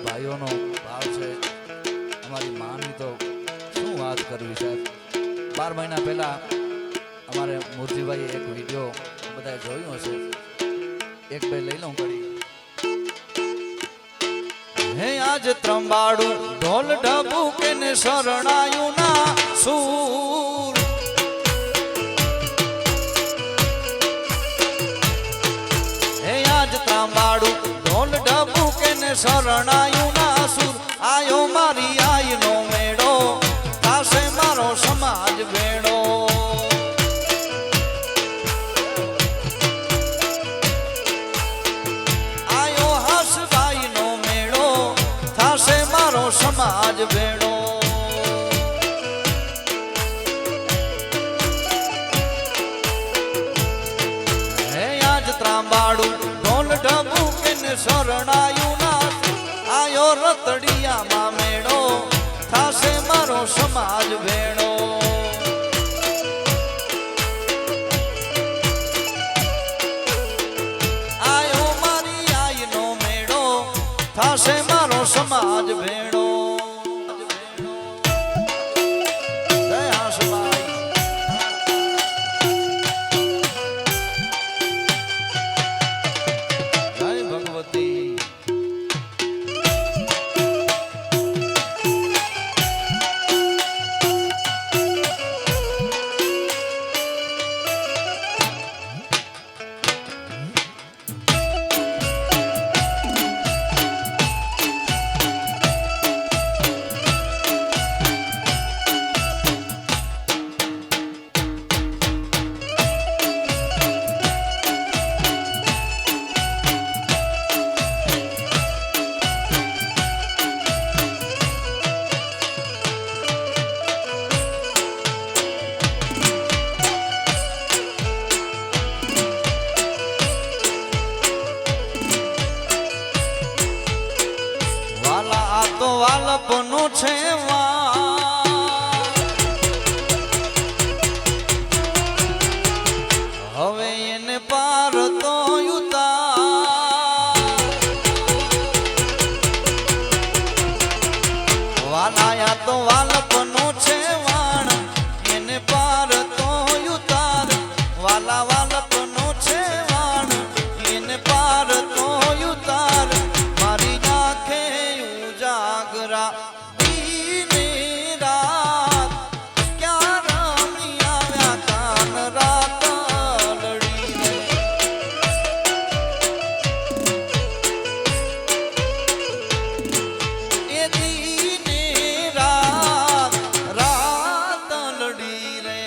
ભાઈઓનો ભાવ છે, અમારી માની તો શું વાત કરવી સાહેબ। 12 મહિના પહેલા અમારે મૂર્તિભાઈએ એક વિડીયો બધા જોયો હશે, એક બે લઈ લઉં કરી। હે આજ ત્રંબાડું ઢોલ ઢબુકે ને શરણાયું ના સૂર, હે આજ ત્રંબાડું ઢોલ ઢબુકે ને શરણાયું ના સૂર, આયો મારી આઈ નો મેળો, થાશે મારો સમાજ ભેડો। समाज भेड़ो है आज त्रांबाड़ू ढोल ढबूके ने शरणायु ना आयो रतड़िया मा मेड़ो, थासे मारो समाज भेड़ो। आयो मारी आई नो मेड़ो, थासे मारो समाज भेड़ो। વાલપનું છે હવે એને પાર તો ઉતાર, વાલાયા તો વાલપનું છે વાણ, એને પાર તો ઉતાર, વાલા વાલપનું છે વાણ, એને પાર તો ઉતાર, મારી આંખે जागरा दीने रात क्या रामिया व्याकान रात लड़ी रे, ये दीने रात रात लड़ी रे।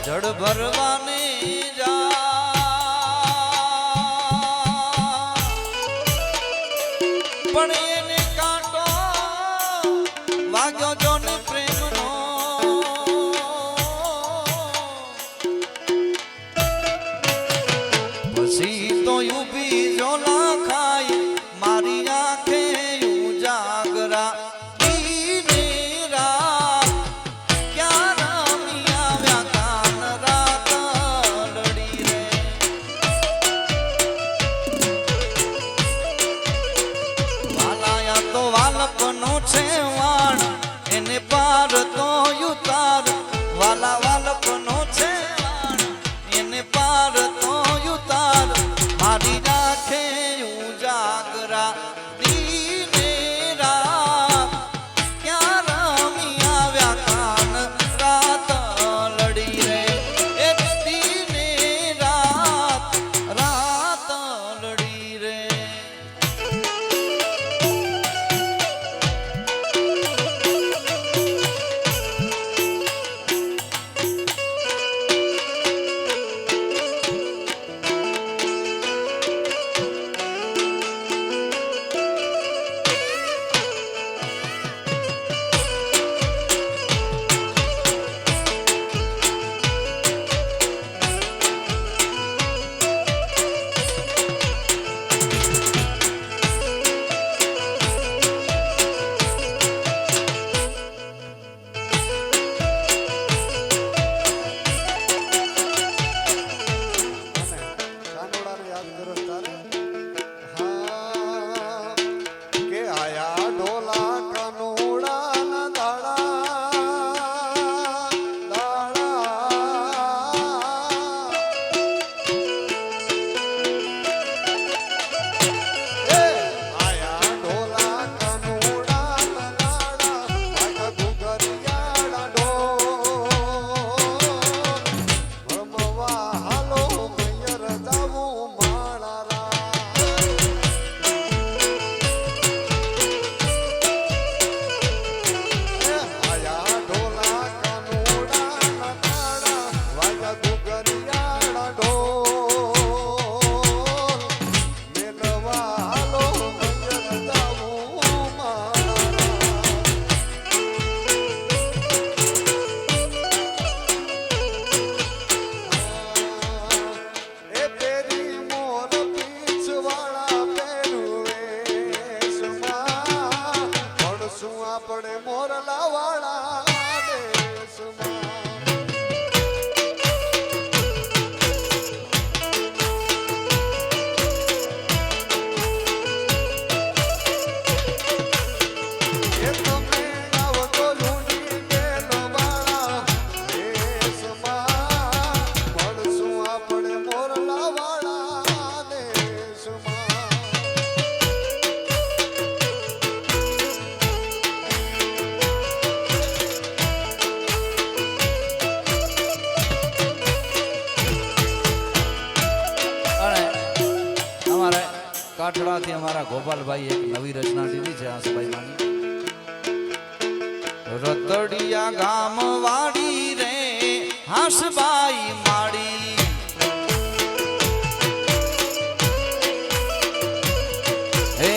जड़ भरवाने जा पण एने कांटो वाग्यो जोने प्रेम नो, पसी तो यूबी जोला खाई मारी आंखे उजागरा કાઠડાથી અમારા ગોપાલભાઈ એક નવી રચના દીધી છે આસભાઈ માની. રતડિયા ગામ વાડી રે હાસબાઈ માડી, હે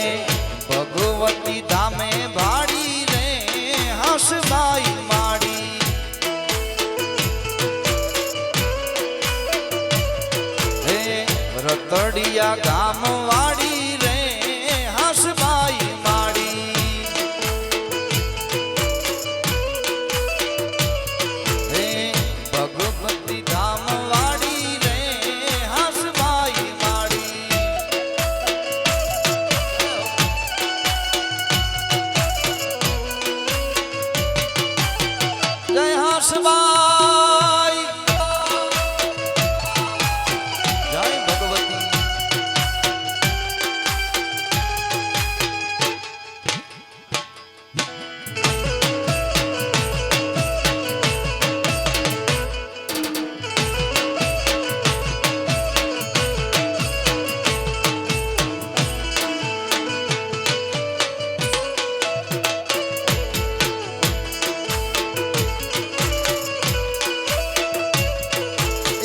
ભગવતી ધામે ભાડી રે હાસબાઈ માડી, હે રતડિયા ગામ વાડી રે હાસબાઈ માડી, હે ભગવતી ધામ વાડી રે હાસબાઈ માડી. જય હાસબાઈ, જય ભગવતી.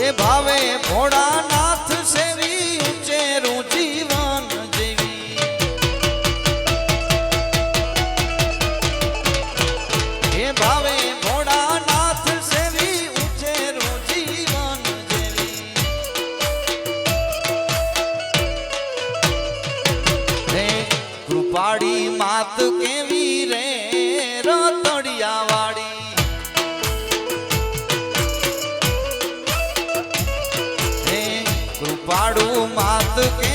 એ ભાવે ભોળાનાથ સેવી ઉચેરું જીવન જેવી, એ ભાવે ભોળાનાથ સેવી ઉચેરું જીવન જેવી, હે કૃપાળી માત કેવી રે રતડિયા વાળી, કૃપાળુ માત કે